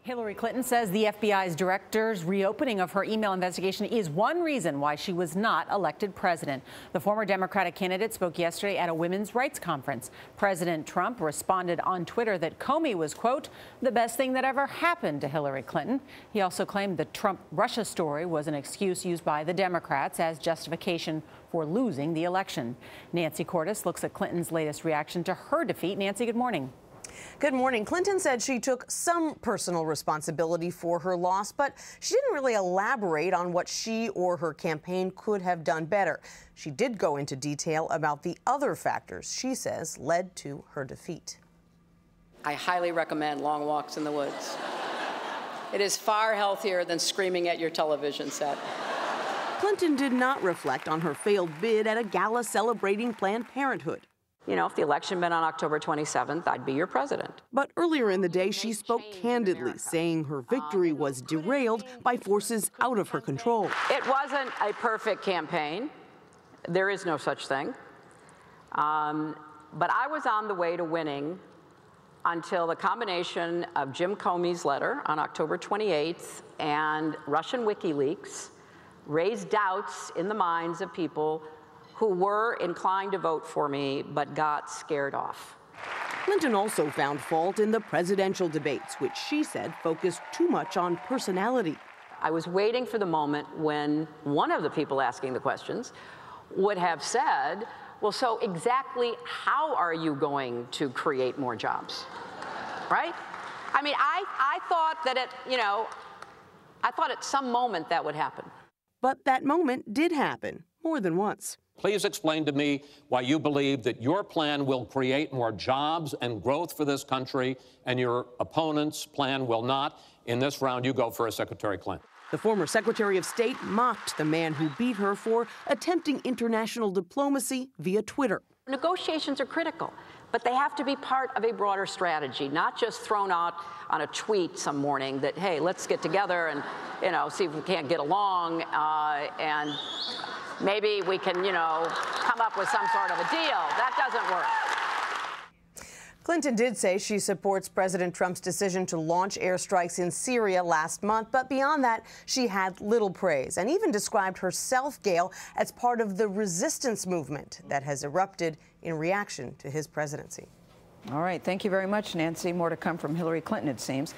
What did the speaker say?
Hillary Clinton says the FBI's director's reopening of her email investigation is one reason why she was not elected president. The former Democratic candidate spoke yesterday at a women's rights conference. President Trump responded on Twitter that Comey was, quote, the best thing that ever happened to Hillary Clinton. He also claimed the Trump-Russia story was an excuse used by the Democrats as justification for losing the election. Nancy Cordes looks at Clinton's latest reaction to her defeat. Nancy, good morning. Good morning. Clinton said she took some personal responsibility for her loss, but she didn't really elaborate on what she or her campaign could have done better. She did go into detail about the other factors she says led to her defeat. I highly recommend long walks in the woods. It is far healthier than screaming at your television set. Clinton did not reflect on her failed bid at a gala celebrating Planned Parenthood. You know, if the election had been on October 27th, I'd be your president. But earlier in the day, she spoke candidly, saying her victory was derailed by forces out of her control. It wasn't a perfect campaign. There is no such thing. But I was on the way to winning until the combination of Jim Comey's letter on October 28th and Russian WikiLeaks raised doubts in the minds of people who were inclined to vote for me but got scared off. Clinton also found fault in the presidential debates, which she said focused too much on personality. I was waiting for the moment when one of the people asking the questions would have said, well, so exactly how are you going to create more jobs, right? I mean, I thought that I thought at some moment that would happen. But that moment did happen more than once. Please explain to me why you believe that your plan will create more jobs and growth for this country and your opponent's plan will not. In this round, you go first, Secretary Clinton. The former Secretary of State mocked the man who beat her for attempting international diplomacy via Twitter. Negotiations are critical, but they have to be part of a broader strategy, not just thrown out on a tweet some morning that, hey, let's get together and, see if we can't get along and maybe we can, come up with some sort of a deal. That doesn't work. Clinton did say she supports President Trump's decision to launch airstrikes in Syria last month, but beyond that, she had little praise and even described herself, Gayle, as part of the resistance movement that has erupted in reaction to his presidency. All right. Thank you very much, Nancy. More to come from Hillary Clinton, it seems.